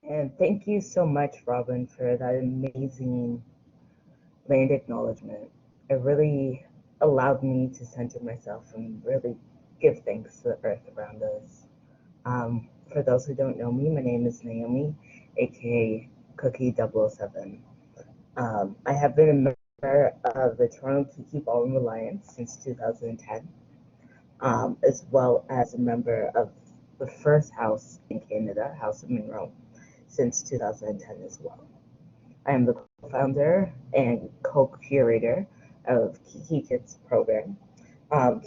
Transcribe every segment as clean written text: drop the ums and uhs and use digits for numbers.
And thank you so much, Robin, for that amazing land acknowledgement. It really allowed me to center myself and really give thanks to the earth around us. For those who don't know me, my name is Naomi, aka Cookie 007. I have been a member of the Toronto Kiki Ballroom Alliance since 2010, as well as a member of the first house in Canada, House of Monroe, since 2010 as well. I am the co-founder and co-curator of Kiki Kids program.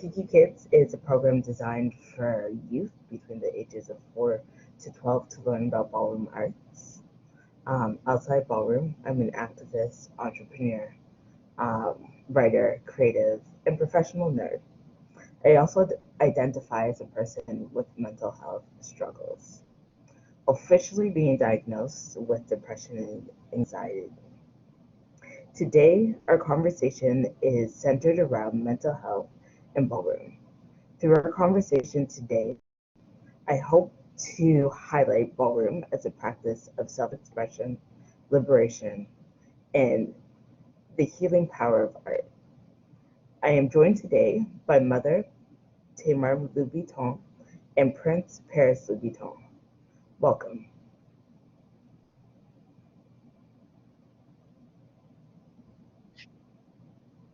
Kiki Kids is a program designed for youth between the ages of 4 to 12 to learn about ballroom arts. Outside ballroom, I'm an activist, entrepreneur, writer, creative, and professional nerd. I also identify as a person with mental health struggles, officially being diagnosed with depression and anxiety. Today, our conversation is centered around mental health and ballroom. Through our conversation today, I hope to highlight ballroom as a practice of self-expression, liberation, and the healing power of art. I am joined today by Mother Tamar Loubiton and Prince Paris Loubiton. Welcome.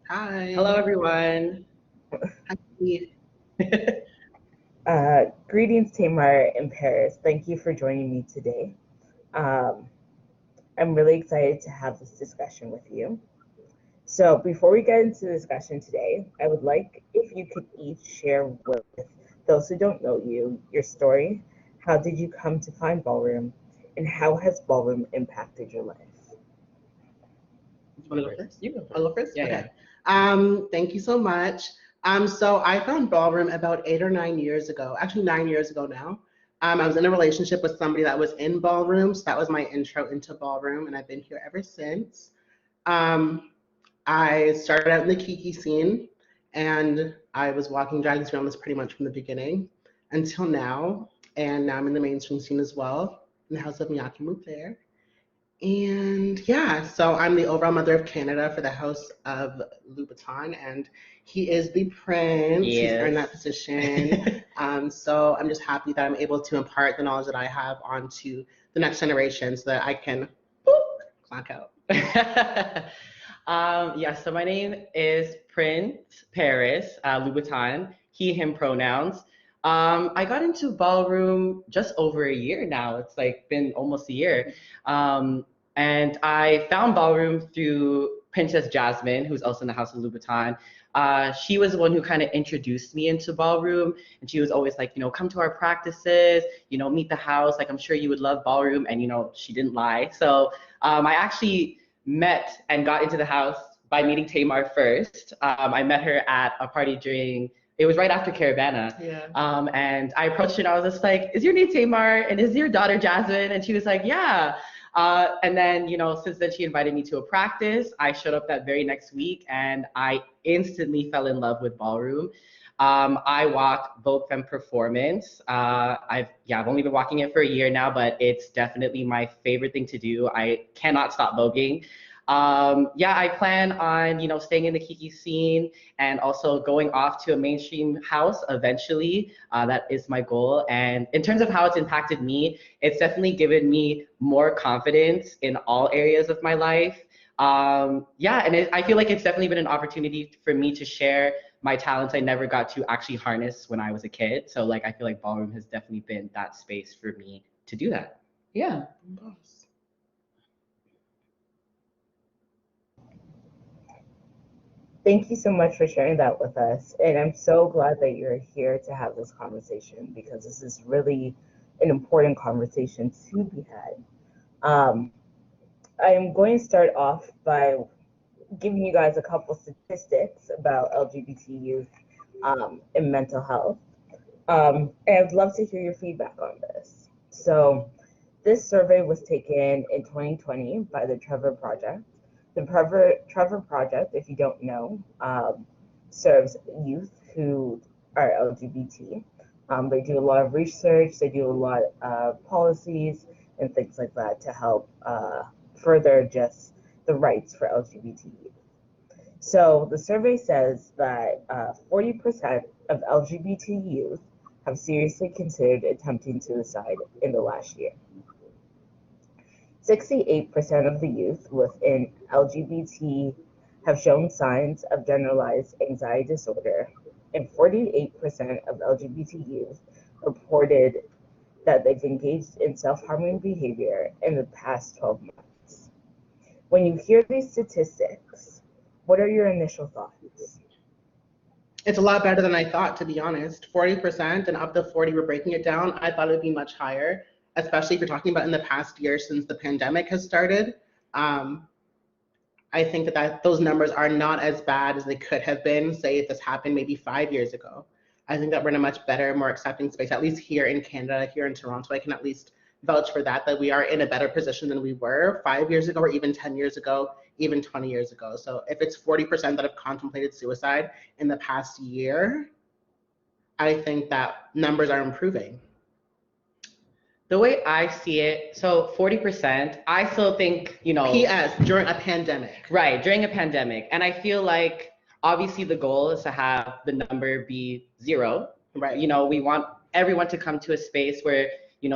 Hi. Hello, everyone. Greetings, Tamar and Paris. Thank you for joining me today. I'm really excited to have this discussion with you. So before we get into the discussion today, I would like if you could each share with those who don't know you, your story. How did you come to find ballroom, and how has ballroom impacted your life? Want to go first? You go first. I'll go first? Yeah, Okay. Thank you so much. So I found ballroom about 8 or 9 years ago, actually 9 years ago now. I was in a relationship with somebody that was in ballroom, so that was my intro into ballroom, and I've been here ever since. Um, I started out in the Kiki scene, and I was walking drags around this pretty much from the beginning until now, and now I'm in the mainstream scene as well, in the House of Miyake moved there. And yeah, so I'm the overall mother of Canada for the House of Loubiton, and he is the prince. He's earned that Yes. position. So I'm just happy that I'm able to impart the knowledge that I have onto the next generation so that I can clock out. Yeah, so my name is Prince Paris Loubiton, he, him pronouns. I got into ballroom just over a year now. It's like been almost a year. And I found ballroom through Princess Jasmine, who's also in the House of Loubiton. She was the one who kind of introduced me into ballroom, and she was always like, come to our practices, meet the house. Like, I'm sure you would love ballroom, and she didn't lie. So I actually met and got into the house by meeting Tamar first. I met her at a party it was right after Caravana. Yeah. And I approached her and I was just like, is your name Tamar? And is your daughter Jasmine? And she was like, yeah. And then, since then she invited me to a practice. I showed up that very next week and I instantly fell in love with ballroom. I walk Vogue Femme Performance. I've only been walking it for a year now, but it's definitely my favorite thing to do. I cannot stop voguing. I plan on, staying in the Kiki scene and also going off to a mainstream house eventually. That is my goal. And in terms of how it's impacted me, it's definitely given me more confidence in all areas of my life. And I feel like it's definitely been an opportunity for me to share my talents I never got to actually harness when I was a kid. So I feel like ballroom has definitely been that space for me to do that. Yeah. Thank you so much for sharing that with us. And I'm so glad that you're here to have this conversation because this is really an important conversation to be had. I'm going to start off by giving you guys a couple statistics about LGBT youth and mental health. And I'd love to hear your feedback on this. So this survey was taken in 2020 by the Trevor Project. The Trevor Project, if you don't know, serves youth who are LGBT. They do a lot of research, they do a lot of policies, and things like that to help further just the rights for LGBT youth. So the survey says that 40% of LGBT youth have seriously considered attempting suicide in the last year. 68% of the youth within LGBT have shown signs of generalized anxiety disorder, and 48% of LGBT youth reported that they've engaged in self-harming behavior in the past 12 months. When you hear these statistics, what are your initial thoughts? It's a lot better than I thought, to be honest. 40% and up to 40, we're breaking it down. I thought it would be much higher, especially if you're talking about in the past year since the pandemic has started. I think that those numbers are not as bad as they could have been, say, if this happened maybe 5 years ago. I think that we're in a much better, more accepting space, at least here in Canada, here in Toronto. I can at least vouch for that we are in a better position than we were 5 years ago, or even 10 years ago, even 20 years ago. So if it's 40% that have contemplated suicide in the past year, I think that numbers are improving. The way I see it, so 40%, I still think, PS, during a pandemic. Right, during a pandemic. And I feel like obviously the goal is to have the number be 0. Right. We want everyone to come to a space where,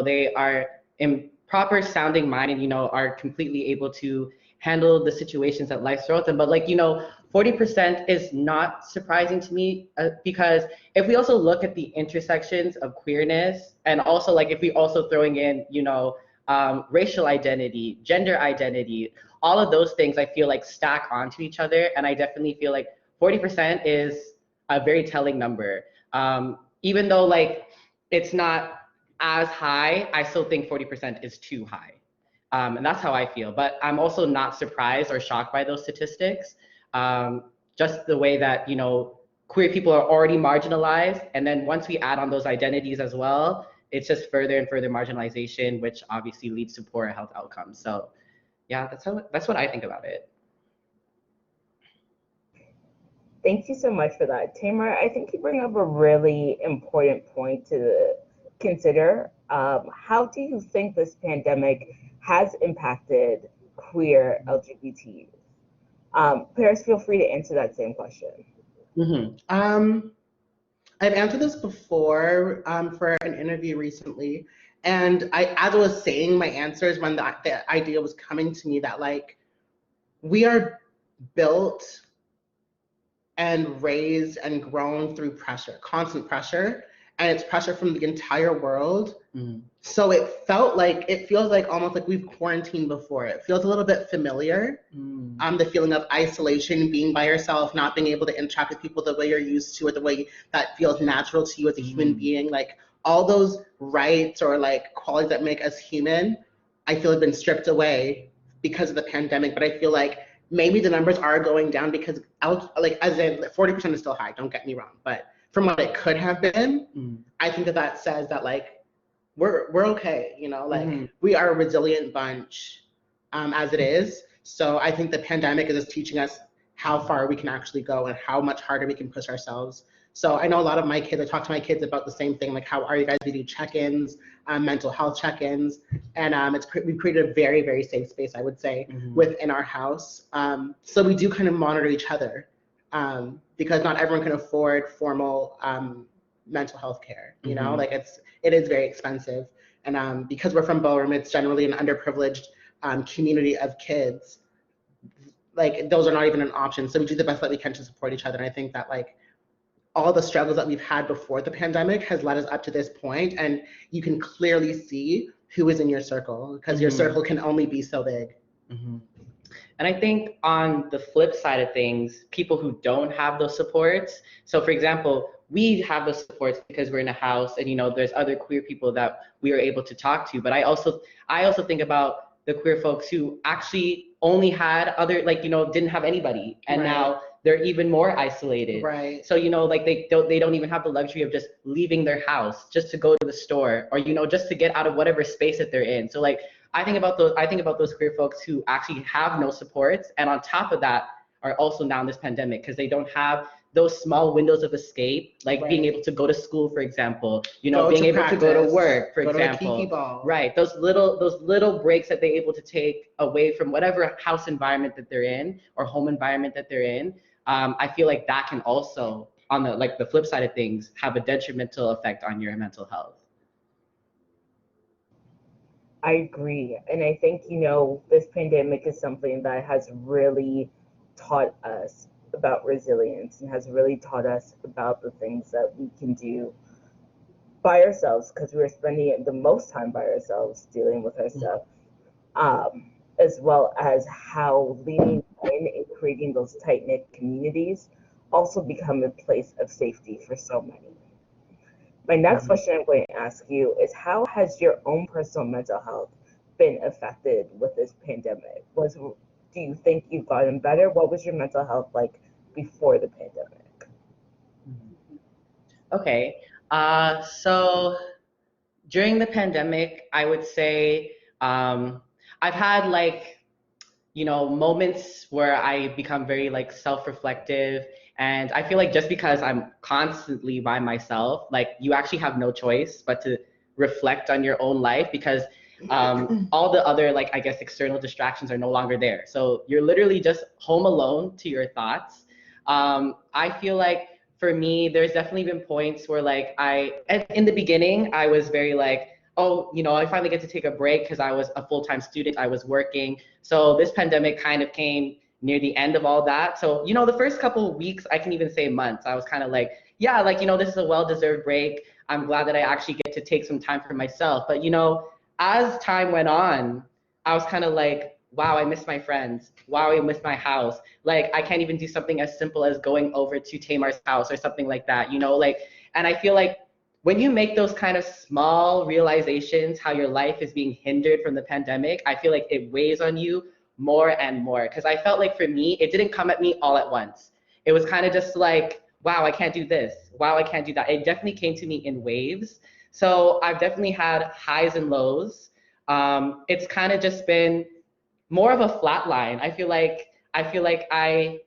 they are in proper sounding mind and, are completely able to handle the situations that life throws them. But 40% is not surprising to me because if we also look at the intersections of queerness, and also if we also throwing in, racial identity, gender identity, all of those things I feel stack onto each other. And I definitely feel 40% is a very telling number. Even though it's not as high, I still think 40% is too high. And that's how I feel. But I'm also not surprised or shocked by those statistics. Just the way that, queer people are already marginalized. And then once we add on those identities as well, it's just further and further marginalization, which obviously leads to poorer health outcomes. So yeah, that's what I think about it. Thank you so much for that. Tamar, I think you bring up a really important point to consider. How do you think this pandemic has impacted queer LGBT youth? Paris, feel free to answer that same question. Mm-hmm. I've answered this before for an interview recently, and as I was saying my answers when the idea was coming to me that we are built and raised and grown through pressure, constant pressure, and it's pressure from the entire world. So it feels almost like we've quarantined before. It feels a little bit familiar. The feeling of isolation, being by yourself, not being able to interact with people the way you're used to, or the way that feels natural to you as a human being. All those rights or qualities that make us human, I feel have been stripped away because of the pandemic. But I feel maybe the numbers are going down because as in 40% is still high, don't get me wrong, but from what it could have been, I think that says that we're okay, we are a resilient bunch as it is. So I think the pandemic is just teaching us how far we can actually go and how much harder we can push ourselves. So I know a lot of my kids, I talk to my kids about the same thing, how are you guys? We do check-ins, mental health check-ins, and we've created a very, very safe space, I would say, within our house. So we do kind of monitor each other. Because not everyone can afford formal mental health care, it is very expensive. And because we're from Ballroom, it's generally an underprivileged community of kids. Those are not even an option. So we do the best that we can to support each other. And I think that all the struggles that we've had before the pandemic has led us up to this point, and you can clearly see who is in your circle, because your circle can only be so big. And I think on the flip side of things, people who don't have those supports, so for example, we have those supports because we're in a house and there's other queer people that we are able to talk to. But I also think about the queer folks who actually only had other didn't have anybody, and now they're even more isolated. Right. So they don't even have the luxury of just leaving their house just to go to the store, or just to get out of whatever space that they're in. So I think about those queer folks who actually have no supports, and on top of that are also now in this pandemic because they don't have those small windows of escape, like being able to go to school, for example, you know, being able to go to work, for example, to Kiki Ball. Right, those little breaks that they're able to take away from whatever house environment that they're in or home environment that they're in. I feel like that can also, on the flip side of things, have a detrimental effect on your mental health. I agree. And I think, you know, this pandemic is something that has really taught us about resilience and has really taught us about the things that we can do by ourselves, because we were spending the most time by ourselves dealing with our stuff, as well as how leaning in and creating those tight-knit communities also become a place of safety for so many. My next question I'm going to ask you is, how has your own personal mental health been affected with this pandemic? Do you think you've gotten better? What was your mental health like before the pandemic? Okay, so during the pandemic, I would say I've had moments where I become very self-reflective. And I feel like just because I'm constantly by myself, you actually have no choice but to reflect on your own life, because all the other external distractions are no longer there. So you're literally just home alone to your thoughts. I feel like for me, there's definitely been points where in the beginning, I was very oh, I finally get to take a break because I was a full-time student, I was working. So this pandemic kind of came near the end of all that. So, the first couple of weeks, I can even say months, I was kind of yeah, this is a well-deserved break. I'm glad that I actually get to take some time for myself. But, as time went on, I was kind of wow, I miss my friends. Wow, I miss my house. I can't even do something as simple as going over to Tamar's house or something like that, and I feel like when you make those kind of small realizations, how your life is being hindered from the pandemic, I feel like it weighs on you more and more. Because I felt like for me, it didn't come at me all at once. It was kind of just wow, I can't do this. Wow, I can't do that. It definitely came to me in waves. So I've definitely had highs and lows. It's kind of just been more of a flat line. I feel like I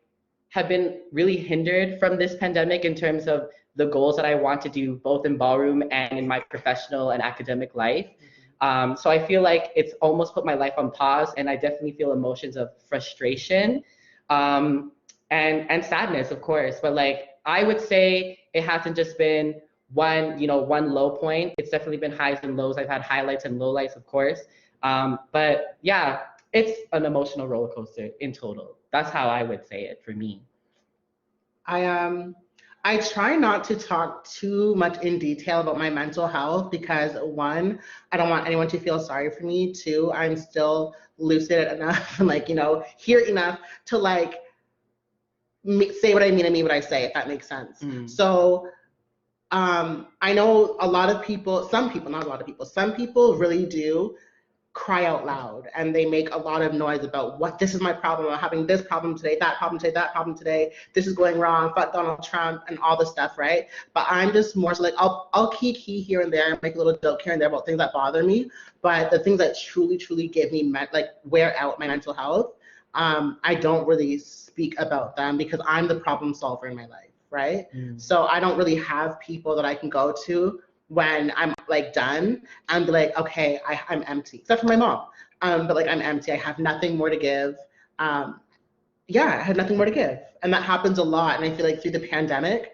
have been really hindered from this pandemic in terms of the goals that I want to do both in ballroom and in my professional and academic life. So I feel like it's almost put my life on pause, and I definitely feel emotions of frustration and sadness, of course. But I would say it hasn't just been one low point. It's definitely been highs and lows. I've had highlights and lowlights, of course. But yeah, it's an emotional roller coaster in total. That's how I would say it for me. I try not to talk too much in detail about my mental health because, one, I don't want anyone to feel sorry for me. Two, I'm still lucid enough and here enough to say what I mean and mean what I say, if that makes sense. So I know a lot of people, some people, not a lot of people, some people really do cry out loud and they make a lot of noise about this is my problem, I'm having this problem today, that problem today, that problem today, this is going wrong, fuck Donald Trump and all this stuff, right? But I'm just more so I'll kiki here and there, make a little joke here and there about things that bother me, but the things that truly give me wear out my mental health, I don't really speak about them because I'm the problem solver in my life, right? So I don't really have people that I can go to when I'm done and be okay, I'm empty, except for my mom. But I'm empty. I have nothing more to give. Yeah, I had nothing more to give, and that happens a lot. And I feel like through the pandemic,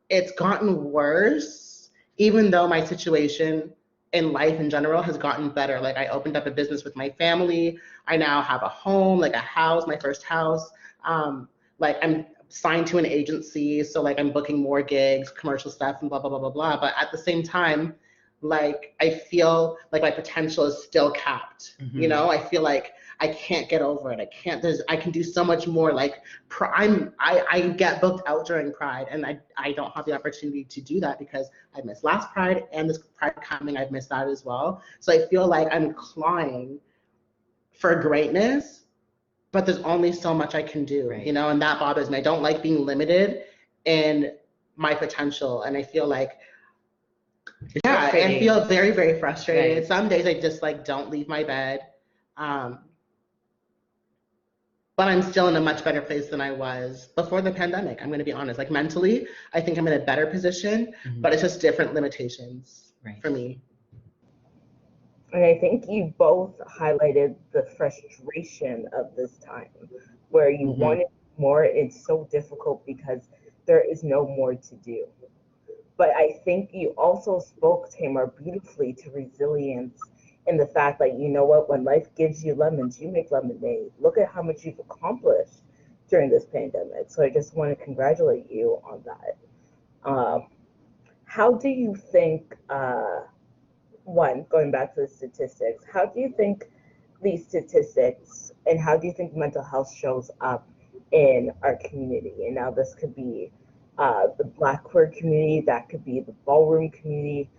it's gotten worse, even though my situation in life in general has gotten better. I opened up a business with my family. I now have a home, a house, my first house. I'm signed to an agency, so I'm booking more gigs, commercial stuff, and blah blah blah blah blah. But at the same time, I feel like my potential is still capped. I feel like I can't get over it. I can do so much more. I get booked out during Pride, and I don't have the opportunity to do that because I missed last Pride and this Pride coming. I've missed that as well. So I feel like I'm clawing for greatness, but there's only so much I can do, right. And that bothers me. I don't like being limited in my potential, and I feel like, I feel very, very frustrated. Right. Some days I just don't leave my bed. but I'm still in a much better place than I was before the pandemic. I'm going to be honest. Like mentally, I think I'm in a better position, but it's just different limitations for me. And I think you both highlighted the frustration of this time, where you wanted more. It's so difficult because there is no more to do. But I think you also spoke, Tamar, beautifully to resilience and the fact that, you know what, when life gives you lemons, you make lemonade. Look at how much you've accomplished during this pandemic. So I just want to congratulate you on that. How do you think, one, going back to the statistics, how do you think these statistics and how do you think mental health shows up in our community? And now this could be the Black queer community, that could be the ballroom community.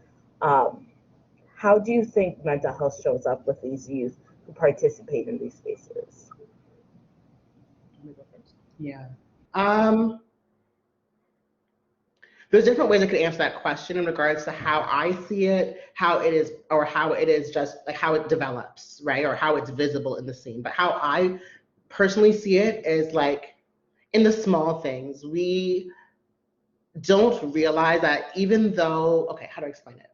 How do you think mental health shows up with these youth who participate in these spaces? Yeah. There's different ways I could answer that question in regards to how I see it, how it is, or how it is just like how it develops, right? Or how it's visible in the scene. But how I personally see it is like in the small things. We don't realize that even though, okay, how do I explain it?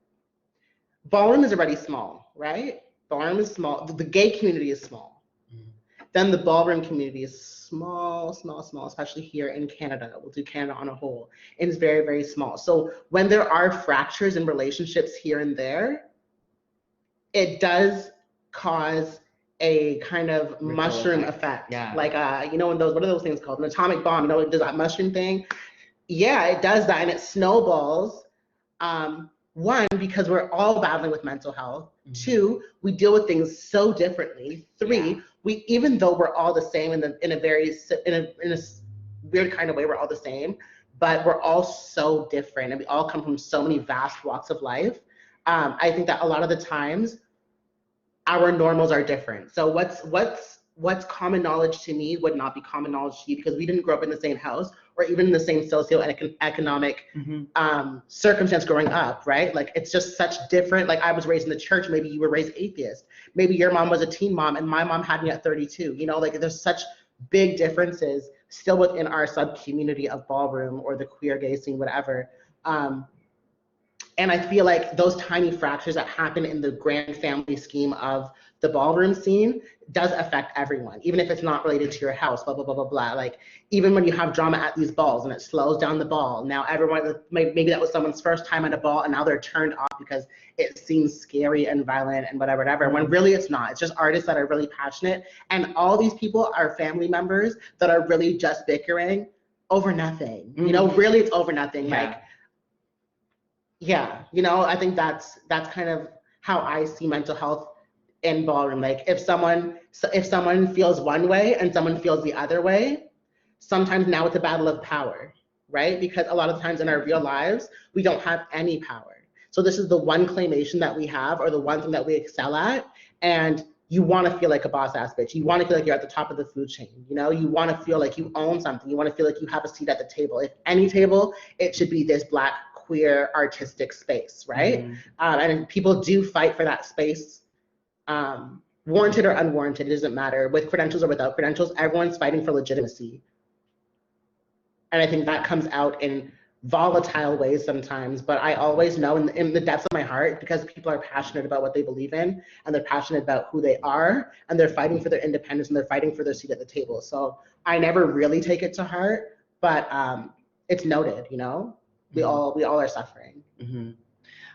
Ballroom is already small, right? Ballroom is small. The gay community is small. Then the ballroom community is small, especially here in Canada. We'll do Canada on a whole. It's very, very small. So when there are fractures in relationships here and there, it does cause a kind of mushroom effect. Yeah. Like, you know, when those, what are those things called? An atomic bomb, you know, it does that mushroom thing. Yeah, it does that and it snowballs. One, because we're all battling with mental health. Two, we deal with things so differently. Three, we, even though we're all the same in a weird kind of way, we're all the same, but we're all so different and we all come from so many vast walks of life. I think that a lot of the times our normals are different. So what's common knowledge to me would not be common knowledge to you because we didn't grow up in the same house or even in the same socioeconomic circumstance growing up, right? Like it's just such different, like I was raised in the church, maybe you were raised atheist. Maybe your mom was a teen mom and my mom had me at 32, you know, like there's such big differences still within our sub community of ballroom or the queer gay scene, whatever. And I feel like those tiny fractures that happen in the grand family scheme of the ballroom scene does affect everyone, even if it's not related to your house, blah, blah, blah, blah, blah. Like, even when you have drama at these balls and it slows down the ball, now everyone, maybe that was someone's first time at a ball and now they're turned off because it seems scary and violent and whatever, when really it's not. It's just artists that are really passionate. And all these people are family members that are really just bickering over nothing. You know, really it's over nothing. Like, yeah, you know, I think that's kind of how I see mental health in ballroom. Like if someone feels one way and someone feels the other way, sometimes now it's a battle of power, right? Because a lot of times in our real lives, we don't have any power. So this is the one claimation that we have or the one thing that we excel at. And you want to feel like a boss ass bitch. You want to feel like you're at the top of the food chain. You know, you want to feel like you own something. You want to feel like you have a seat at the table. If any table, it should be this Black queer artistic space, right? And people do fight for that space, warranted or unwarranted, it doesn't matter, with credentials or without credentials, everyone's fighting for legitimacy. And I think that comes out in volatile ways sometimes, but I always know in the depths of my heart, because people are passionate about what they believe in, and they're passionate about who they are, and they're fighting for their independence, and they're fighting for their seat at the table. So I never really take it to heart, but it's noted, you know? We all are suffering.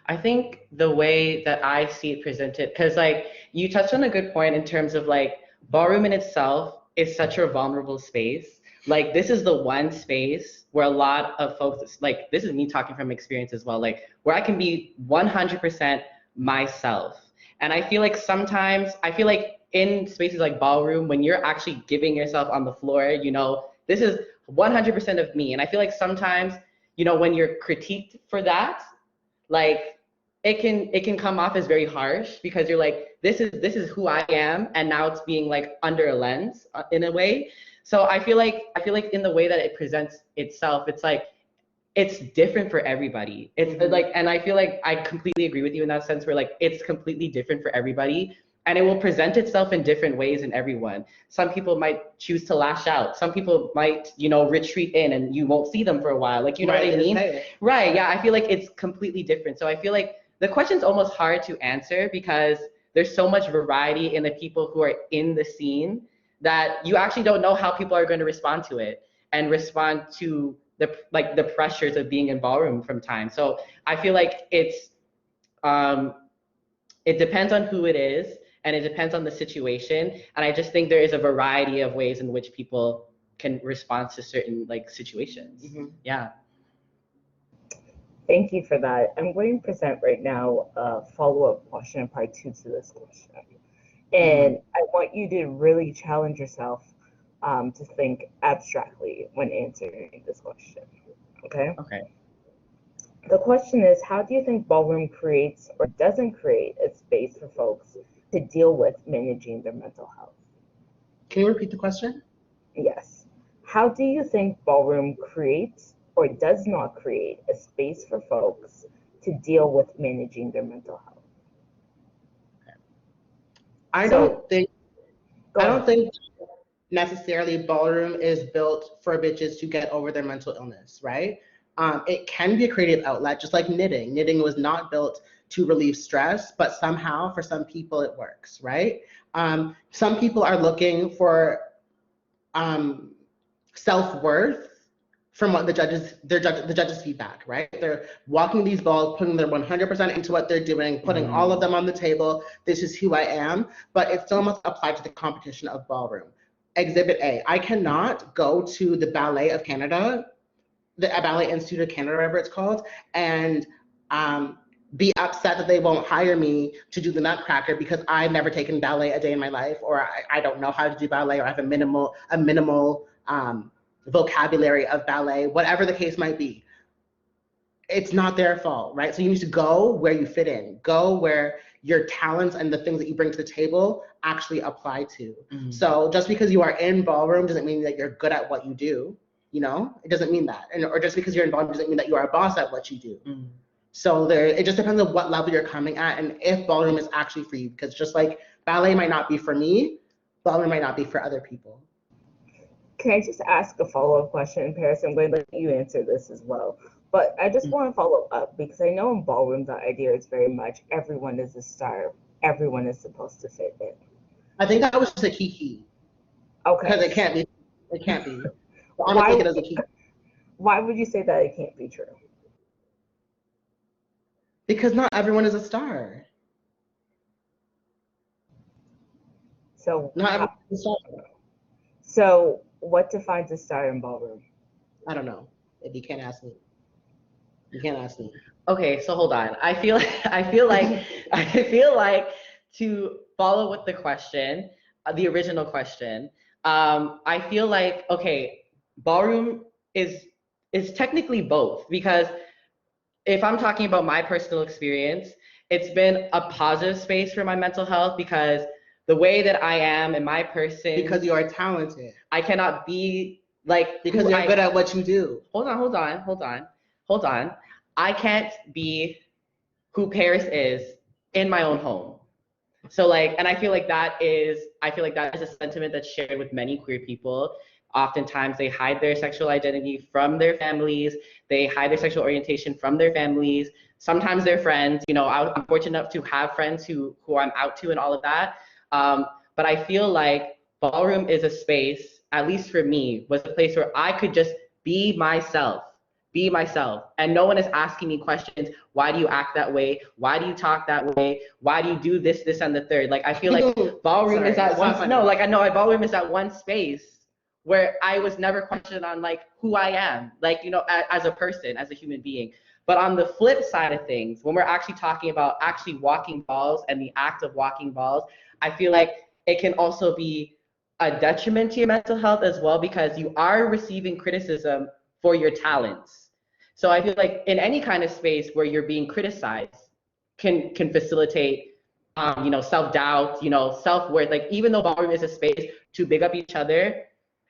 I think the way that I see it presented, because like you touched on a good point in terms of like ballroom in itself is such a vulnerable space. Like this is the one space where a lot of folks, like this is me talking from experience as well, like where I can be 100% myself. And I feel like sometimes, in spaces like ballroom, when you're actually giving yourself on the floor, you know, this is 100% of me. And I feel like sometimes, you know, when you're critiqued for that, like it can come off as very harsh because you're like, this is who I am, and now it's being like under a lens in a way. So I feel like in the way that it presents itself, it's like it's different for everybody. It's like, and I feel like I completely agree with you in that sense where like it's completely different for everybody. And it will present itself in different ways in everyone. Some people might choose to lash out. Some people might, retreat in and you won't see them for a while. Like, you know what I mean? Right, yeah, I feel like it's completely different. So I feel like the question's almost hard to answer because there's so much variety in the people who are in the scene that you actually don't know how people are going to respond to it and respond to the pressures of being in ballroom from time. So I feel like it depends on who it is, and it depends on the situation. And I just think there is a variety of ways in which people can respond to certain situations. Mm-hmm. Yeah. Thank you for that. I'm going to present right now a follow-up question, part 2 to this question. And I want you to really challenge yourself to think abstractly when answering this question. Okay? Okay. The question is, how do you think ballroom creates or doesn't create a space for folks to deal with managing their mental health? Can you repeat the question? Yes. How do you think ballroom creates or does not create a space for folks to deal with managing their mental health? I don't think necessarily ballroom is built for bitches to get over their mental illness, right? It can be a creative outlet, just like knitting. Knitting was not built to relieve stress, but somehow for some people it works, right? Some people are looking for self-worth from what the judges' feedback, right? They're walking these balls, putting their 100% into what they're doing, putting all of them on the table. This is who I am, but it still must apply to the competition of ballroom. Exhibit A, I cannot go to the Ballet of Canada, the Ballet Institute of Canada, whatever it's called, and be upset that they won't hire me to do the Nutcracker because I've never taken ballet a day in my life, or I don't know how to do ballet, or I have a minimal vocabulary of ballet, whatever the case might be. It's not their fault, right? So you need to go where you fit in, go where your talents and the things that you bring to the table actually apply to. So just because you are in ballroom doesn't mean that you're good at what you do, it doesn't mean that. Or just because you're in ballroom doesn't mean that you are a boss at what you do. So it just depends on what level you're coming at and if ballroom is actually for you, because just like ballet might not be for me, ballroom might not be for other people. Can I just ask a follow-up question, Paris? I'm going to let you answer this as well. But I just want to follow up because I know in ballroom the idea is very much everyone is a star. Everyone is supposed to fit in. I think that was just a Kiki. Okay. Because it can't be. It can't be. So I'm gonna take it as a Kiki. Why would you say that it can't be true? Because not everyone is a star. So not everyone is a star. So what defines a star in ballroom? I don't know. If you can't ask me. You can't ask me. Okay, so hold on. I feel like to follow with the question, the original question, I feel like, okay, ballroom is technically both, because if I'm talking about my personal experience, it's been a positive space for my mental health because the way that I am and my person. Because you are talented. I cannot be because you're good at what you do. Hold on. I can't be who Paris is in my own home. So and I feel like that is a sentiment that's shared with many queer people. Oftentimes they hide their sexual identity from their families. They hide their sexual orientation from their families. Sometimes their friends, I'm fortunate enough to have friends who I'm out to and all of that. But I feel like ballroom is a space, at least for me, was a place where I could just be myself. And no one is asking me questions. Why do you act that way? Why do you talk that way? Why do you do this, and the third? I feel like ballroom is that one. No, ballroom is that one space where I was never questioned on who I am, as a person, as a human being. But on the flip side of things, when we're actually talking about actually walking balls and the act of walking balls, I feel like it can also be a detriment to your mental health as well, because you are receiving criticism for your talents. So I feel like in any kind of space where you're being criticized can facilitate self-doubt, self-worth. Even though ballroom is a space to big up each other,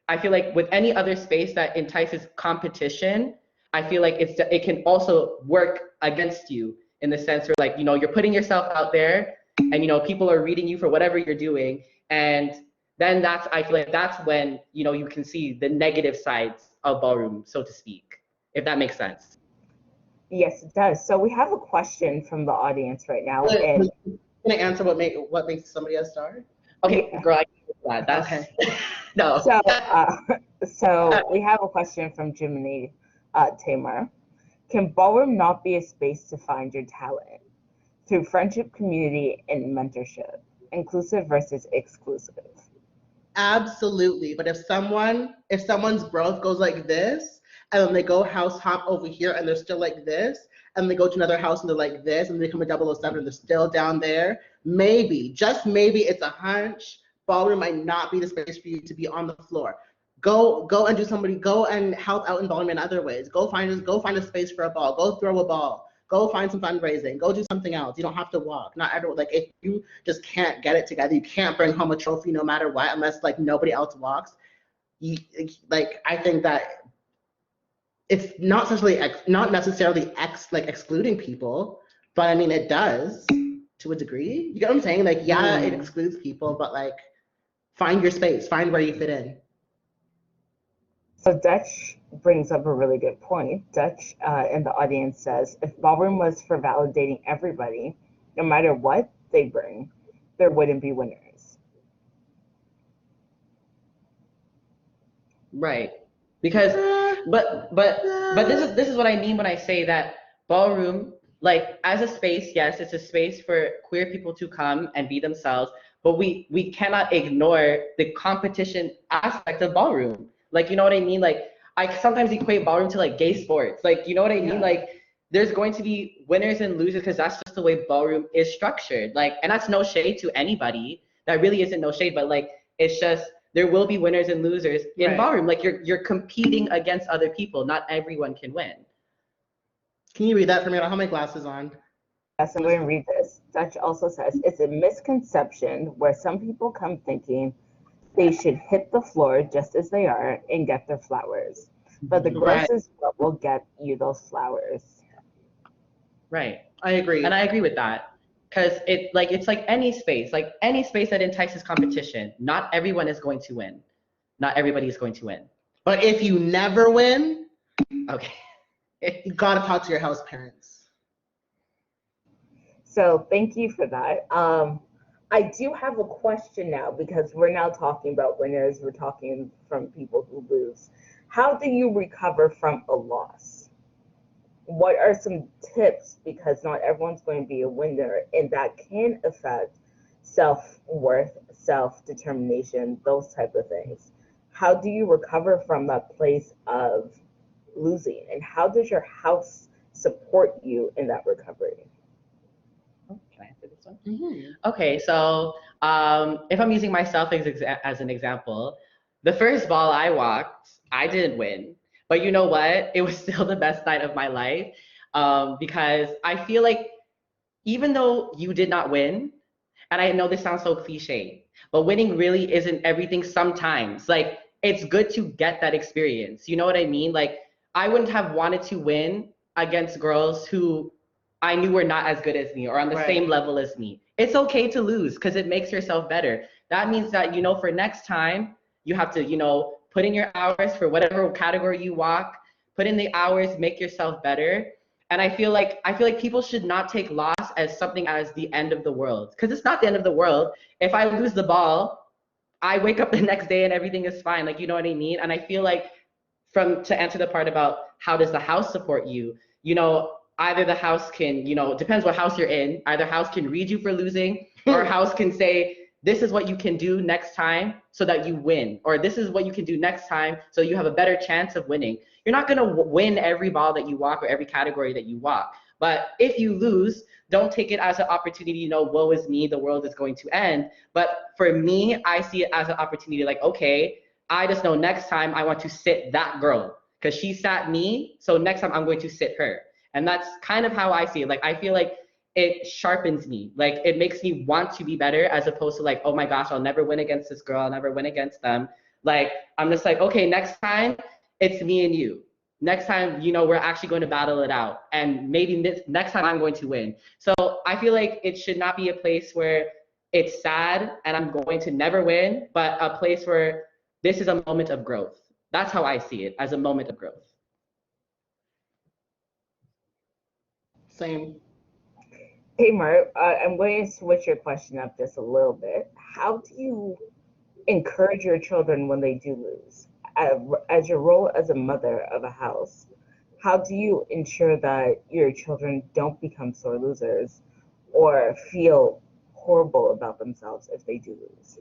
I feel like with any other space that entices competition, I feel like it can also work against you in the sense where you're putting yourself out there and people are reading you for whatever you're doing, and then I feel like that's when you can see the negative sides of ballroom, so to speak, if that makes sense. Yes, it does. So we have a question from the audience right now, and can I answer what makes somebody a star? Okay, yeah. girl, I can do that. That's Okay. no. So we have a question from Jiminy Tamar. Can ballroom not be a space to find your talent through friendship, community, and mentorship, inclusive versus exclusive? Absolutely. But if someone's growth goes like this, and then they go house hop over here and they're still like this, and they go to another house and they're like this, and they become a 007 and they're still down there, maybe, just maybe, it's a hunch, ballroom might not be the space for you to be on the floor. Go and help out in ballroom in other ways. Go find a space for a ball. Go throw a ball. Go find some fundraising. Go do something else. You don't have to walk. Not everyone. Like, if you just can't get it together, you can't bring home a trophy no matter what, unless like nobody else walks. I think that it's not necessarily excluding people, but I mean it does to a degree. You get what I'm saying? Like, yeah, it excludes people, but like, find your space. Find where you fit in. So Dutch brings up a really good point. Dutch in the audience says, if ballroom was for validating everybody, no matter what they bring, there wouldn't be winners. Right. Because but this is what I mean when I say that ballroom, like, as a space, yes, it's a space for queer people to come and be themselves, but we cannot ignore the competition aspect of ballroom. Like, you know what I mean? Like, I sometimes equate ballroom to like gay sports. Like, you know what I mean? Like, there's going to be winners and losers because that's just the way ballroom is structured. Like, and that's no shade to anybody. That really isn't no shade, but like, it's just there will be winners and losers in ballroom. Like, you're competing against other people. Not everyone can win. Can you read that for me? I don't have my glasses on. Yes, I'm going to read this. Dutch also says, it's a misconception where some people come thinking they should hit the floor just as they are and get their flowers. But the growth is what will get you those flowers. Right. I agree. And I agree with that. Because it's like any space that entices competition. Not everyone is going to win. Not everybody is going to win. But if you never win, okay, you gotta talk to your house parents. So thank you for that. I do have a question now, because we're now talking about winners. We're talking from people who lose. How do you recover from a loss? What are some tips? Because not everyone's going to be a winner, and that can affect self-worth, self-determination, those type of things. How do you recover from that place of losing, and how does your house support you in that recovery? Can I answer this one? Mm-hmm. Okay, so if I'm using myself as an example, the first ball I walked, I didn't win. But you know what? It was still the best night of my life, because I feel like even though you did not win, and I know this sounds so cliche, but winning really isn't everything sometimes. Like, it's good to get that experience. You know what I mean? Like, I wouldn't have wanted to win against girls who I knew were not as good as me or on the same level as me. It's okay to lose because it makes yourself better. That means that, for next time, you have to, put in your hours for whatever category you walk, put in the hours, make yourself better. And I feel like people should not take loss as something as the end of the world, because it's not the end of the world. If I lose the ball, I wake up the next day and everything is fine. Like, you know what I mean? And I feel like to answer the part about how does the house support you, either the house can, depends what house you're in, either house can read you for losing or house can say, this is what you can do next time so that you win, or this is what you can do next time so you have a better chance of winning. You're not going to win every ball that you walk or every category that you walk. But if you lose, don't take it as an opportunity, woe is me, the world is going to end. But for me, I see it as an opportunity, like, okay, I just know next time I want to sit that girl because she sat me. So next time I'm going to sit her. And that's kind of how I see it. Like, I feel like it sharpens me. Like, it makes me want to be better, as opposed to like, oh my gosh, I'll never win against this girl. I'll never win against them. Like, I'm just like, okay, next time it's me and you. Next time, you know, we're actually going to battle it out. And maybe next time I'm going to win. So I feel like it should not be a place where it's sad and I'm going to never win, but a place where this is a moment of growth. That's how I see it, as a moment of growth. Same. Tamar, I'm going to switch your question up just a little bit. How do you encourage your children when they do lose? As your role as a mother of a house, how do you ensure that your children don't become sore losers or feel horrible about themselves if they do lose?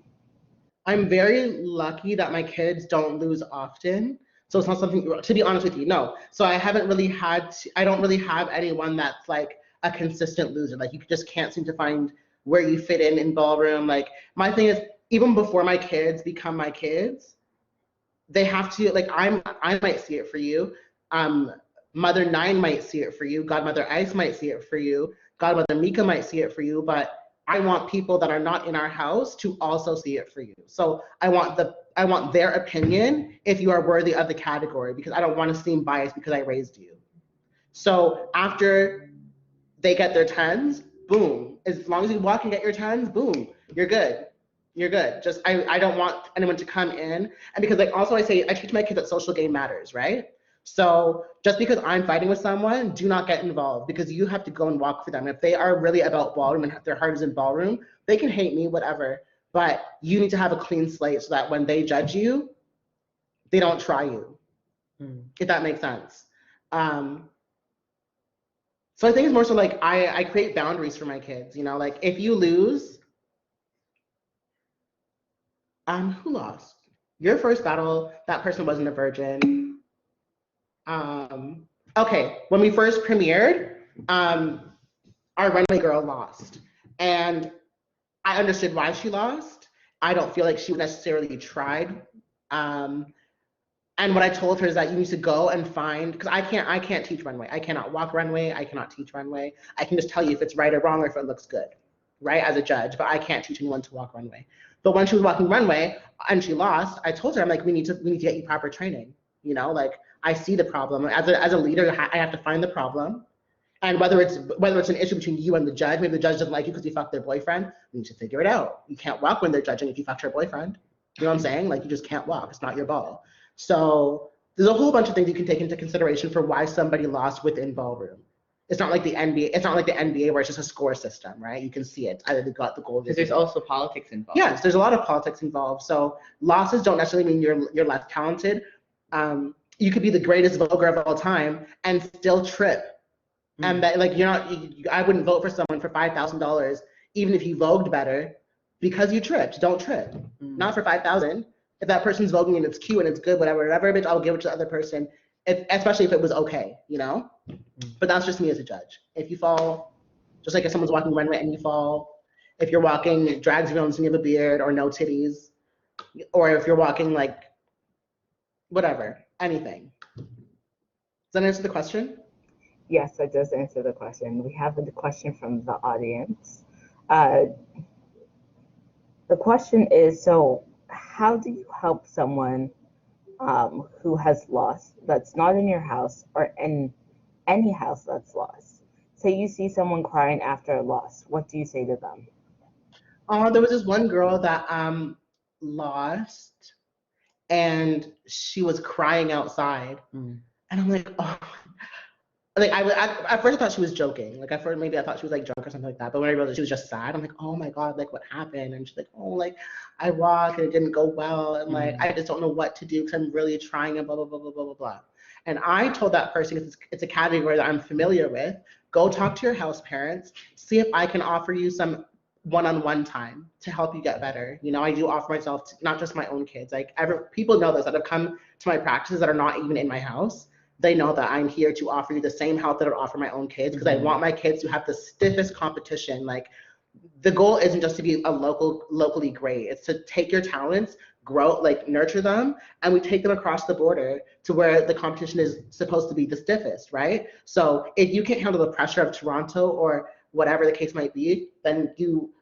I'm very lucky that my kids don't lose often. So it's not something, to be honest with you, no. So I haven't really I don't really have anyone that's like a consistent loser. Like you just can't seem to find where you fit in ballroom. Like my thing is, even before my kids become my kids, they have to, like I might see it for you. Mother Nine might see it for you. Godmother Ice might see it for you. Godmother Mika might see it for you, but I want people that are not in our house to also see it for you. So I want their opinion if you are worthy of the category, because I don't want to seem biased because I raised you. So after they get their 10s, boom. As long as you walk and get your 10s, boom, you're good. You're good. Just I don't want anyone to come in. And because like also I teach my kids that social game matters, right? So just because I'm fighting with someone, do not get involved, because you have to go and walk for them. If they are really about ballroom and their heart is in ballroom, they can hate me, whatever. But you need to have a clean slate so that when they judge you, they don't try you, if that makes sense. So I think it's more so like I create boundaries for my kids, you know, like if you lose, who lost? Your first battle, that person wasn't a virgin. Okay, when we first premiered, our runway girl lost. And I understood why she lost. I don't feel like she necessarily tried. And what I told her is that you need to go and find, because I can't teach runway. I cannot walk runway. I cannot teach runway. I can just tell you if it's right or wrong or if it looks good, right, as a judge. But I can't teach anyone to walk runway. But when she was walking runway and she lost, I told her, I'm like, we need to get you proper training. You know, like I see the problem. As a leader, I have to find the problem. And whether it's an issue between you and the judge, maybe the judge doesn't like you because you fucked their boyfriend, we need to figure it out. You can't walk when they're judging if you fucked her boyfriend. You know what I'm saying? Like you just can't walk. It's not your ball. So there's a whole bunch of things you can take into consideration for why somebody lost within ballroom. It's not like the NBA. It's not like the NBA where it's just a score system, right? You can see it. Either they got the goal. Because there's also politics involved. Yes, there's a lot of politics involved. So losses don't necessarily mean you're less talented. You could be the greatest voguer of all time and still trip. And that, like, I wouldn't vote for someone for $5,000 even if you vogued better because you tripped. Don't trip. Not for $5,000. If that person's voguing and it's cute and it's good, whatever, bitch, I'll give it to the other person, especially if it was okay, you know? But that's just me as a judge. If you fall, just like if someone's walking runway and you fall, if you're walking drags reels and you have a beard or no titties, or if you're walking like whatever, anything. Does that answer the question? Yes, that does answer the question. We have a question from the audience. The question is, so how do you help someone who has lost, that's not in your house or in any house that's lost? Say you see someone crying after a loss, what do you say to them? There was this one girl that lost, and she was crying outside, and I'm like, oh. Like at first I thought she was joking. Like at first maybe I thought she was like drunk or something like that. But when I realized she was just sad, I'm like, oh my god, like what happened? And she's like, oh, like I walked and it didn't go well, and like I just don't know what to do because I'm really trying and blah blah blah blah blah blah blah. And I told that person, because it's a category that I'm familiar with, go talk to your house parents, see if I can offer you some one-on-one time to help you get better. You know, I do offer myself to not just my own kids. Like people know this that have come to my practices that are not even in my house. They know that I'm here to offer you the same help that I would offer my own kids, because I want my kids to have the stiffest competition. Like the goal isn't just to be locally great. It's to take your talents, grow, like nurture them, and we take them across the border to where the competition is supposed to be the stiffest, right? So if you can't handle the pressure of Toronto or whatever the case might be, then you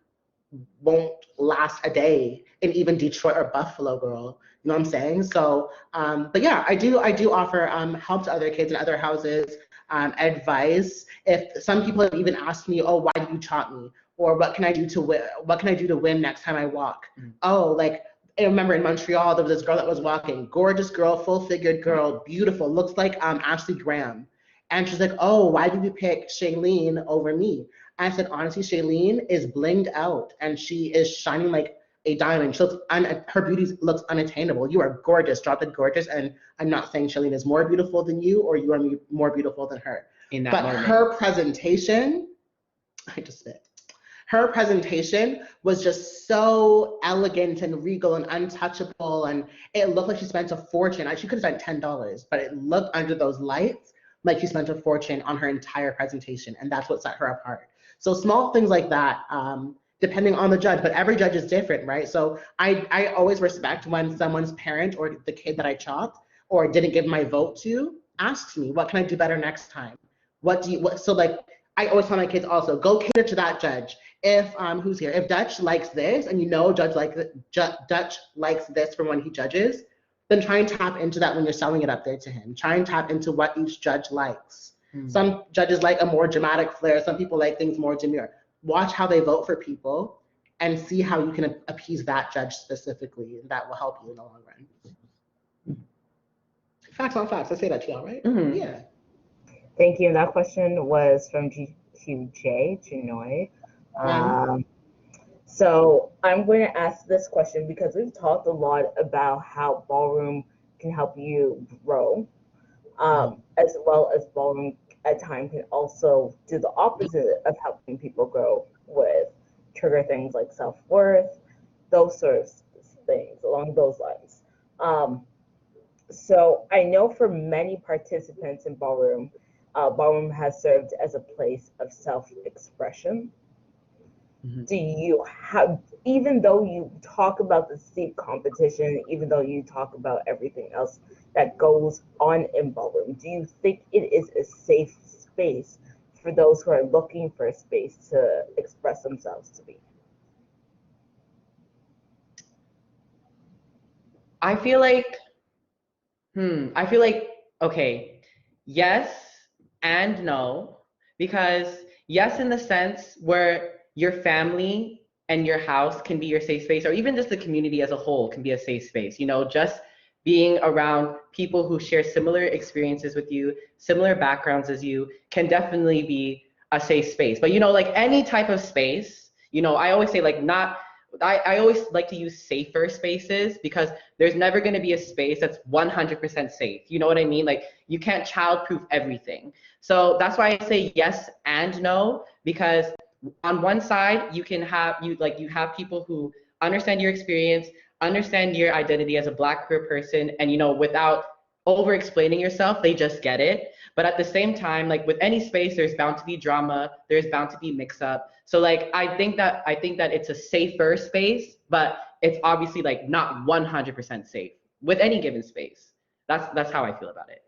won't last a day in even Detroit or Buffalo, girl. You know what I'm saying? So, but yeah, I do offer help to other kids in other houses, advice. If some people have even asked me, oh, why did you chop me? Or what can I do to win? What can I do to win next time I walk? Oh, like I remember in Montreal, there was this girl that was walking, gorgeous girl, full-figured girl, beautiful, looks like Ashley Graham. And she's like, oh, why did you pick Shailene over me? I said, honestly, Shailene is blinged out and she is shining like a diamond. She looks her beauty looks unattainable. You are gorgeous, drop dead gorgeous. And I'm not saying Shailene is more beautiful than you or you are more beautiful than her. In that but moment. Her presentation, I just spit. Her presentation was just so elegant and regal and untouchable. And it looked like she spent a fortune. She could have spent $10, but it looked under those lights like she spent a fortune on her entire presentation. And that's what set her apart. So small things like that, depending on the judge, but every judge is different, right? So I always respect when someone's parent or the kid that I chopped or didn't give my vote to asks me, what can I do better next time? So like, I always tell my kids also, go cater to that judge. If, who's here? If Dutch likes this and you know Dutch likes this from when he judges, then try and tap into that when you're selling it up there to him. Try and tap into what each judge likes. Some judges like a more dramatic flair. Some people like things more demure. Watch how they vote for people and see how you can appease that judge specifically, and that will help you in the long run. Facts on facts. I say that to y'all, right? Mm-hmm. Yeah. Thank you. That question was from GQJ, Chinoy. So I'm going to ask this question because we've talked a lot about how ballroom can help you grow, as well as ballroom at times can also do the opposite of helping people grow with trigger things like self-worth, those sorts of things along those lines. So I know for many participants in ballroom, ballroom has served as a place of self-expression. Do you have, even though you talk about the steep competition, even though you talk about everything else that goes on in ballroom, do you think it is a safe space for those who are looking for a space to express themselves to be? I feel like, okay, yes and no, because yes, in the sense where your family and your house can be your safe space, or even just the community as a whole can be a safe space. You know, just being around people who share similar experiences with you, similar backgrounds as you, can definitely be a safe space. But you know, like any type of space, you know, I always say like I always like to use safer spaces because there's never going to be a space that's 100% safe. You know what I mean? Like you can't childproof everything. So that's why I say yes and no, because on one side you have people who understand your experience, understand your identity as a Black queer person, and you know, without over explaining yourself, they just get it. But at the same time, like with any space, there's bound to be drama, there's bound to be mix up. So like I think that it's a safer space, but it's obviously like not 100% safe with any given space. That's how I feel about it.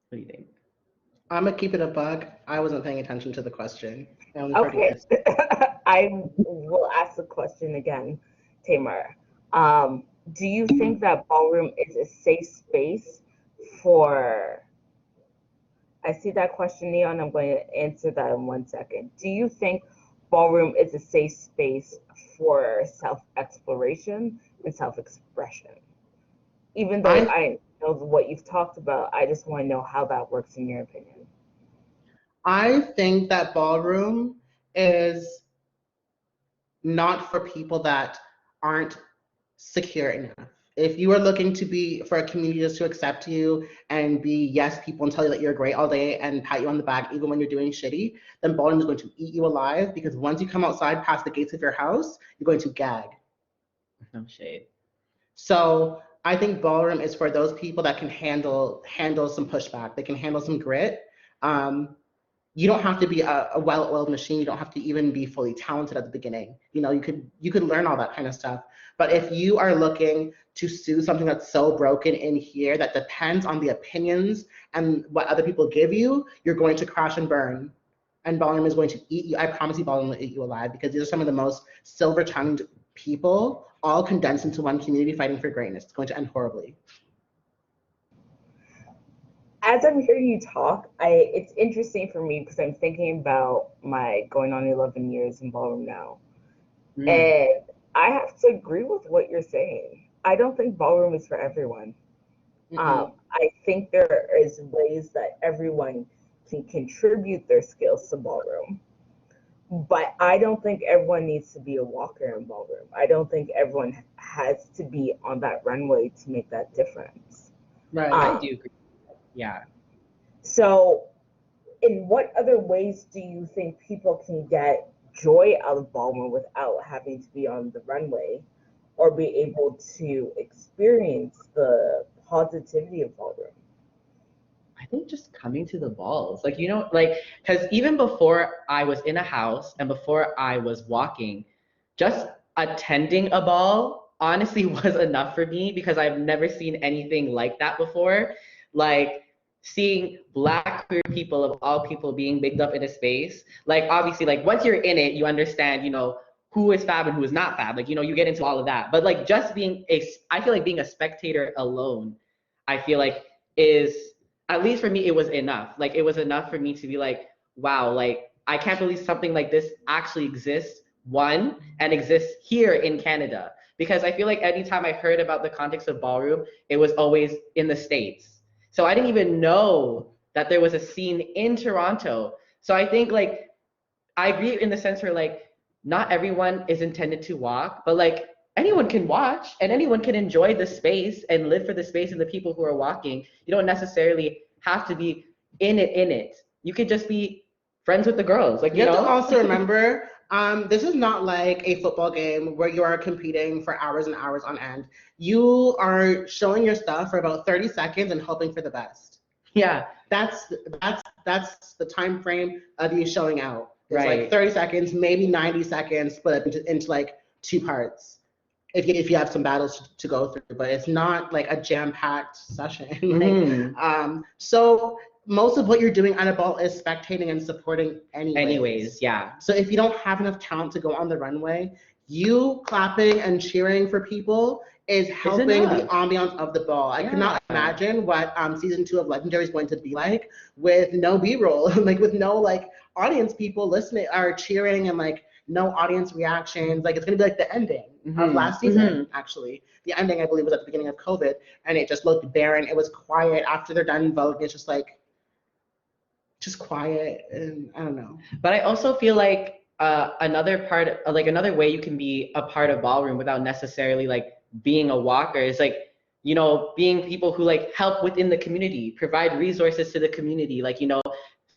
What do you think? I'm gonna keep it a bug. I wasn't paying attention to the question. Okay, I will ask the question again, Tamar. Do you think that ballroom is a safe space for, I see that question, Neon, I'm going to answer that in 1 second. Do you think ballroom is a safe space for self-exploration and self-expression? Even though I know what you've talked about, I just want to know how that works in your opinion. I think that ballroom is not for people that aren't secure enough. If you are looking to be for a community just to accept you and be yes people and tell you that you're great all day and pat you on the back even when you're doing shitty, then ballroom is going to eat you alive, because once you come outside past the gates of your house, you're going to gag. No shade. So I think ballroom is for those people that can handle some pushback. They can handle some grit. You don't have to be a well-oiled machine. You don't have to even be fully talented at the beginning. You know, you could learn all that kind of stuff. But if you are looking to soothe something that's so broken in here that depends on the opinions and what other people give you, you're going to crash and burn. and ballroom is going to eat you. I promise you, ballroom will eat you alive, because these are some of the most silver-tongued people, all condensed into one community fighting for greatness. It's going to end horribly. As I'm hearing you talk, it's interesting for me because I'm thinking about my going on 11 years in ballroom now. And I have to agree with what you're saying. I don't think ballroom is for everyone. I think there is ways that everyone can contribute their skills to ballroom. But I don't think everyone needs to be a walker in ballroom. I don't think everyone has to be on that runway to make that difference. Right. I do agree. Yeah. So, in what other ways do you think people can get joy out of ballroom without having to be on the runway, or be able to experience the positivity of ballroom? I think just coming to the balls, like, you know, like, because even before I was in a house and before I was walking, just attending a ball honestly was enough for me, because I've never seen anything like that before. Like, seeing Black queer people of all people being bigged up in a space, like, obviously, like, once you're in it, you understand, you know, who is fab and who is not fab. Like, you know, you get into all of that. But like, just I feel like being a spectator alone, I feel like is, at least for me, it was enough. Like, it was enough for me to be like, wow, like, I can't believe something like this actually exists, one, and exists here in Canada. Because I feel like anytime I heard about the context of ballroom, it was always in the States. So I didn't even know that there was a scene in Toronto. So I think, like, I agree in the sense where, like, not everyone is intended to walk, but like, anyone can watch and anyone can enjoy the space and live for the space and the people who are walking. You don't necessarily have to be in it. You could just be friends with the girls. Like, you have to also remember, this is not like a football game where you are competing for hours and hours on end. You are showing your stuff for about 30 seconds and hoping for the best. Yeah. That's the time frame of you showing out. It's Right. like 30 seconds, maybe 90 seconds, split up into like 2 parts. If you have some battles to go through, but it's not like a jam-packed session. So most of what you're doing on a ball is spectating and supporting anyways. Yeah. So if you don't have enough talent to go on the runway, you clapping and cheering for people is helping the ambiance of the ball. I could not imagine what season 2 of Legendary is going to be like with no B-roll, like with no like audience people listening or cheering, and like no audience reactions. Like, it's gonna be like the ending of last season, actually. The ending, I believe, was at the beginning of COVID, and it just looked barren. It was quiet after they're done voting. It's just like, just quiet, and I don't know. But I also feel like another way you can be a part of ballroom without necessarily like being a walker is like, you know, being people who like help within the community, provide resources to the community, like, you know,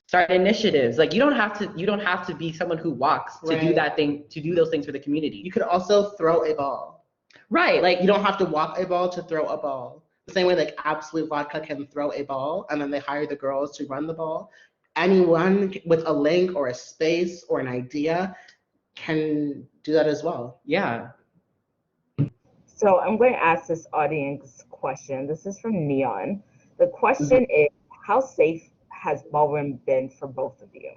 start initiatives. Like, you don't have to be someone who walks to do that thing, to do those things for the community. You could also throw a ball. Right. Like, you don't have to walk a ball to throw a ball. The same way like Absolute Vodka can throw a ball and then they hire the girls to run the ball. Anyone with a link or a space or an idea can do that as well. Yeah. So I'm going to ask this audience question. This is from Neon. The question is, how safe has ballroom been for both of you?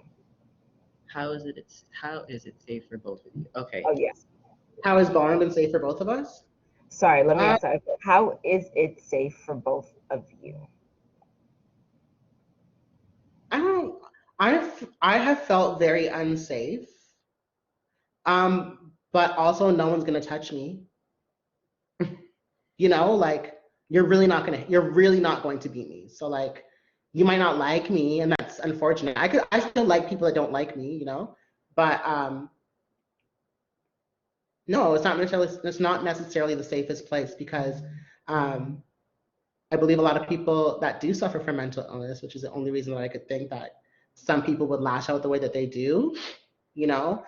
How is it safe for both of you? Okay. Oh, yes. How has ballroom been safe for both of us? Sorry, let me ask that. How is it safe for both of you? I have felt very unsafe. But also no one's gonna touch me. You know, like, you're really not going to beat me. So like, you might not like me, and that's unfortunate. I still like people that don't like me, you know, but no, it's not necessarily the safest place, because I believe a lot of people that do suffer from mental illness, which is the only reason that I could think that some people would lash out the way that they do, you know,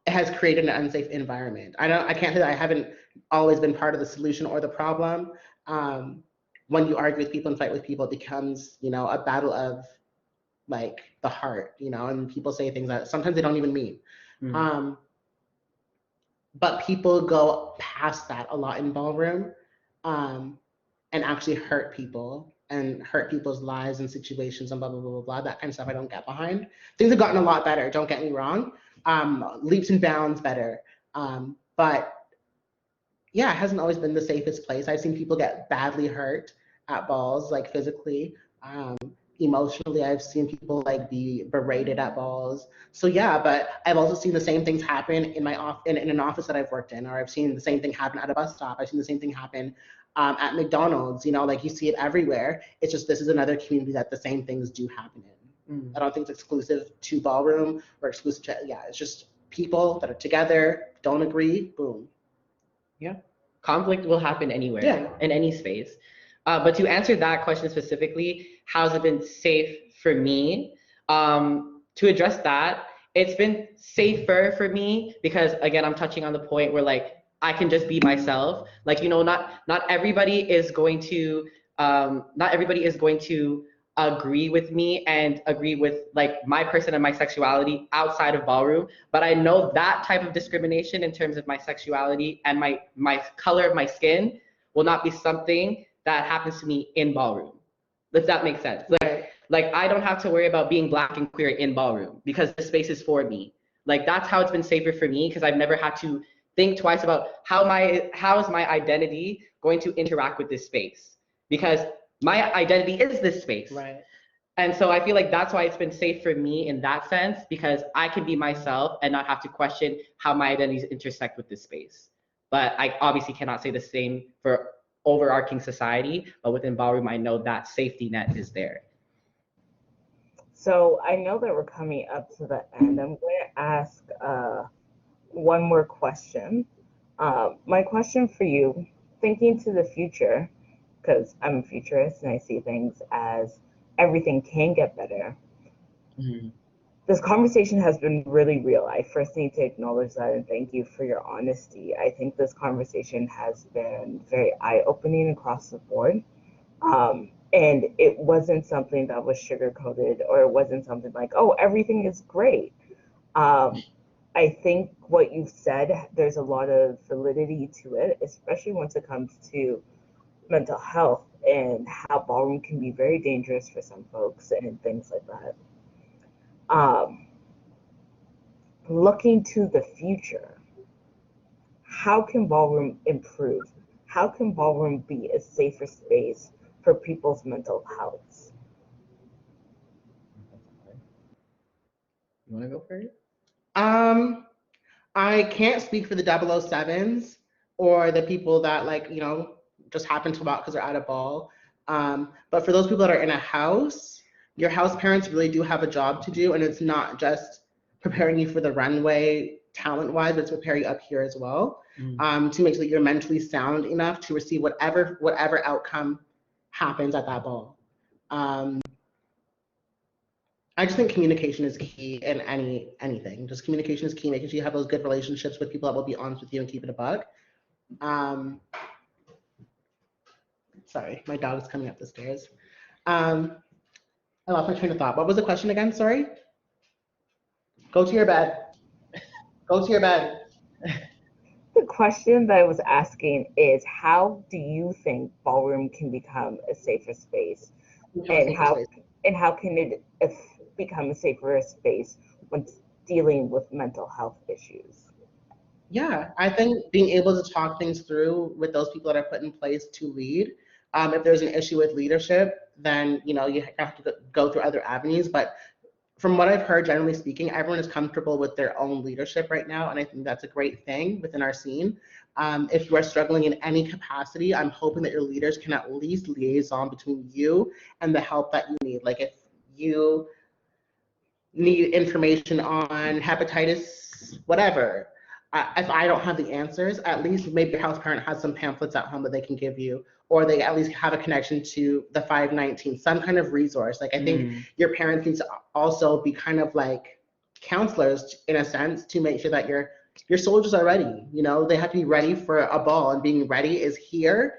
it has created an unsafe environment. I can't say that I haven't always been part of the solution or the problem. When you argue with people and fight with people, it becomes, you know, a battle of like the heart, you know, and people say things that sometimes they don't even mean. But people go past that a lot in ballroom, and actually hurt people and hurt people's lives and situations and blah, blah, blah, blah, blah. That kind of stuff I don't get behind. Things have gotten a lot better, don't get me wrong. Leaps and bounds better. But yeah, it hasn't always been the safest place. I've seen people get badly hurt at balls, like physically. Emotionally, I've seen people like be berated at balls. So yeah, but I've also seen the same things happen in my in an office that I've worked in, or I've seen the same thing happen at a bus stop. I've seen the same thing happen at McDonald's. You know, like you see it everywhere. It's just this is another community that the same things do happen in. I don't think it's exclusive to ballroom or exclusive to, yeah, it's just people that are together, don't agree, boom. Yeah, conflict will happen anywhere, Yeah. in any space. But to answer that question specifically, how's it been safe for me? To address that, it's been safer for me because again, I'm touching on the point where like I can just be myself. Like, you know, not everybody is going to agree with me and agree with like my person and my sexuality outside of ballroom, but I know that type of discrimination in terms of my sexuality and my color of my skin will not be something that happens to me in ballroom. Does that make sense? Like I don't have to worry about being Black and queer in ballroom because the space is for me. Like that's how it's been safer for me because I've never had to think twice about how is my identity going to interact with this space, because my identity is this space. Right. And so I feel like that's why it's been safe for me in that sense, because I can be myself and not have to question how my identities intersect with this space. But I obviously cannot say the same for overarching society, but within ballroom, I know that safety net is there. So I know that we're coming up to the end. I'm going to ask one more question. My question for you, thinking to the future, because I'm a futurist and I see things as everything can get better. Mm-hmm. This conversation has been really real. I first need to acknowledge that and thank you for your honesty. I think this conversation has been very eye-opening across the board. And it wasn't something that was sugar-coated, or it wasn't something like, oh, everything is great. I think what you've said, there's a lot of validity to it, especially once it comes to mental health and how ballroom can be very dangerous for some folks and things like that. Looking to the future, how can ballroom improve? How can ballroom be a safer space for people's mental health? You want to go for it? I can't speak for the 007s or the people that like, you know, just happen to walk because they're at a ball. But for those people that are in a house, your house parents really do have a job to do, and it's not just preparing you for the runway talent-wise, but it's preparing you up here as well, to make sure that you're mentally sound enough to receive whatever outcome happens at that ball. I just think communication is key in anything. Just communication is key, making sure you have those good relationships with people that will be honest with you and keep it a buck. Sorry, my dog's coming up the stairs. I lost my train of thought. What was the question again? Sorry. Go to your bed. Go to your bed. The question that I was asking is, how do you think ballroom can become a safer space? And how can it become a safer space when dealing with mental health issues? Yeah, I think being able to talk things through with those people that are put in place to lead. If there's an issue with leadership, then you know you have to go through other avenues. But from what I've heard, generally speaking, everyone is comfortable with their own leadership right now, and I think that's a great thing within our scene. If you are struggling in any capacity, I'm hoping that your leaders can at least liaison between you and the help that you need. Like if you need information on hepatitis, whatever, if I don't have the answers, at least maybe your house parent has some pamphlets at home that they can give you, or they at least have a connection to the 519, some kind of resource. Like I think your parents need to also be kind of like counselors in a sense to make sure that your soldiers are ready. You know, they have to be ready for a ball, and being ready is here,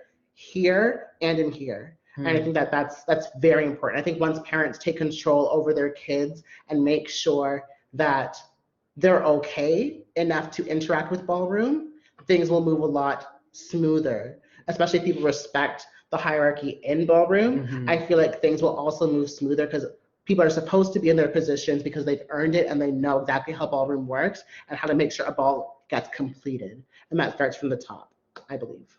and in here. And I think that that's very important. I think once parents take control over their kids and make sure that they're okay enough to interact with ballroom, things will move a lot smoother, especially if people respect the hierarchy in ballroom, I feel like things will also move smoother because people are supposed to be in their positions because they've earned it and they know exactly how ballroom works and how to make sure a ball gets completed. And that starts from the top, I believe.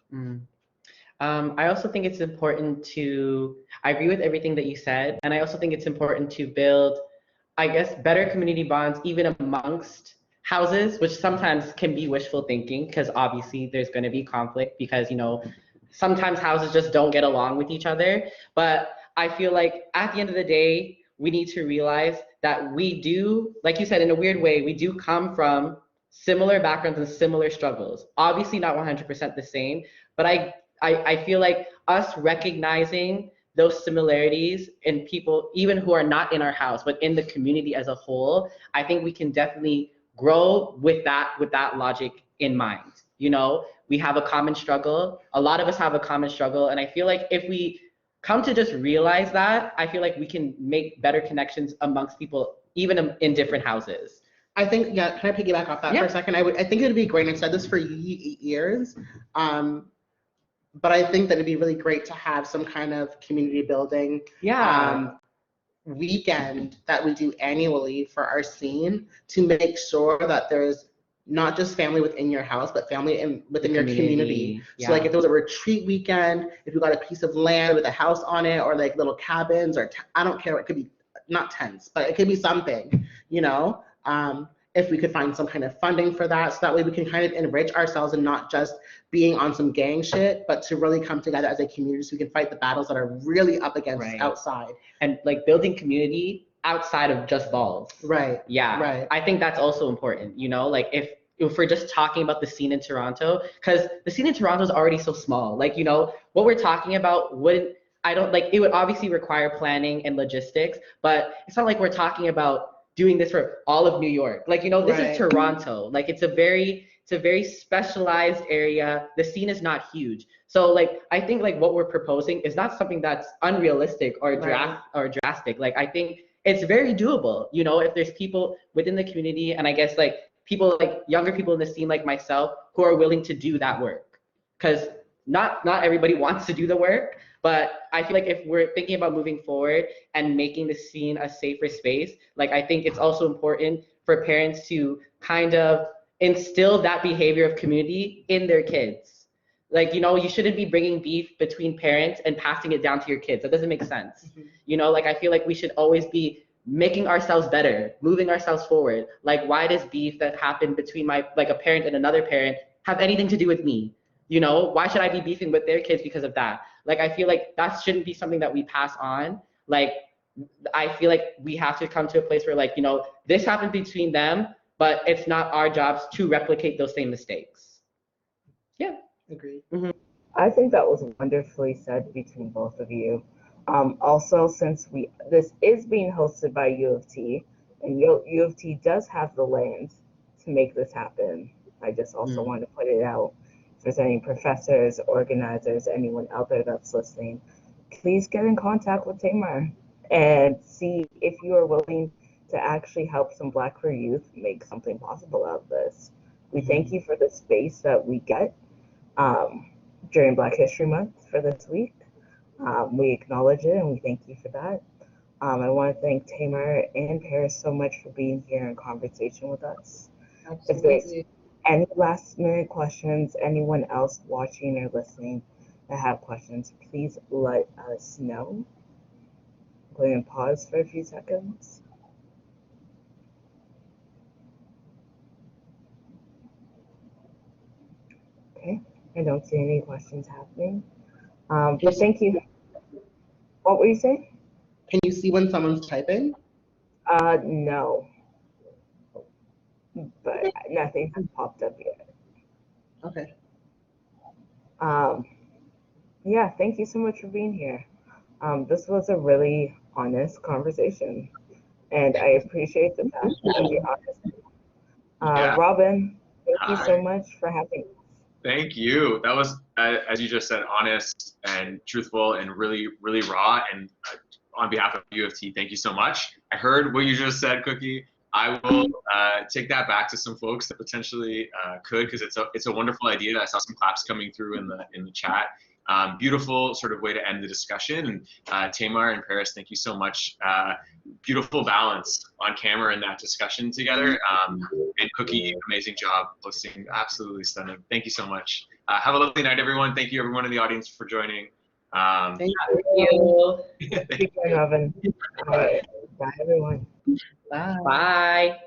I also think it's important I agree with everything that you said. And I also think it's important to build, I guess, better community bonds even amongst houses, which sometimes can be wishful thinking because obviously there's going to be conflict because, sometimes houses just don't get along with each other. But I feel like at the end of the day, we need to realize that we do, like you said, in a weird way, we do come from similar backgrounds and similar struggles. Obviously not 100% the same, but I feel like us recognizing those similarities in people, even who are not in our house, but in the community as a whole, I think we can definitely grow with that logic in mind. We have a common struggle. A lot of us have a common struggle. And I feel like if we come to just realize that, I feel like we can make better connections amongst people, even in different houses. I think, can I piggyback off that for a second? I think it would be great, and I've said this for years, but I think that it'd be really great to have some kind of community building weekend that we do annually for our scene to make sure that there's not just family within your house, but family within your community. So like if there was a retreat weekend, if you got a piece of land with a house on it, or like little cabins, or I don't care, it could be not tents, but it could be something, if we could find some kind of funding for that, so that way we can kind of enrich ourselves and not just being on some gang shit, but to really come together as a community so we can fight the battles that are really up against outside. And like building community outside of just balls. Right. Yeah. Right. I think that's also important, like if we're just talking about the scene in Toronto, because the scene in Toronto is already so small. Like, what we're talking about it would obviously require planning and logistics, but it's not like we're talking about doing this for all of New York. Like, this is Toronto. Like, it's a very specialized area. The scene is not huge. So like, I think like what we're proposing is not something that's unrealistic or drastic. Like, I think it's very doable, if there's people within the community, and I guess like people like younger people in the scene like myself who are willing to do that work. Because not everybody wants to do the work, but I feel like if we're thinking about moving forward and making the scene a safer space, like I think it's also important for parents to kind of instill that behavior of community in their kids. Like, you shouldn't be bringing beef between parents and passing it down to your kids. That doesn't make sense. Like I feel like we should always be making ourselves better, moving ourselves forward. Like, why does beef that happened between a parent and another parent have anything to do with me? Why should I be beefing with their kids because of that? Like, I feel like that shouldn't be something that we pass on. Like, I feel like we have to come to a place where this happened between them, but it's not our jobs to replicate those same mistakes. Yeah. Agreed. I think that was wonderfully said between both of you. Also, since this is being hosted by U of T, and U of T does have the land to make this happen, I just also want to put it out. If there's any professors, organizers, anyone out there that's listening, please get in contact with Tamar and see if you are willing to actually help some Black queer youth make something possible out of this. We thank you for the space that we get during Black History Month for this week. We acknowledge it and we thank you for that. I want to thank Tamar and Paris so much for being here in conversation with us. Absolutely. If there's any last minute questions, anyone else watching or listening that have questions, please let us know. I'm going to pause for a few seconds. Okay, I don't see any questions happening. But thank you. What were you saying? Can you see when someone's typing? No. But nothing has popped up yet. Okay. Yeah, thank you so much for being here. This was a really honest conversation, and I appreciate the fact that you're honest. Robin, thank you so much for having us. Thank you. That was, as you just said, honest and truthful and really, really raw. And on behalf of U of T, thank you so much. I heard what you just said, Cookie. I will take that back to some folks that potentially could, because it's a wonderful idea. I saw some claps coming through in the chat. Beautiful sort of way to end the discussion. And Tamar and Paris, thank you so much. Beautiful balance on camera in that discussion together. And Cookie, amazing job hosting, absolutely stunning. Thank you so much. Have a lovely night, everyone. Thank you, everyone in the audience, for joining. Thank you. Thank you, Robin. All right. Bye, everyone. Bye.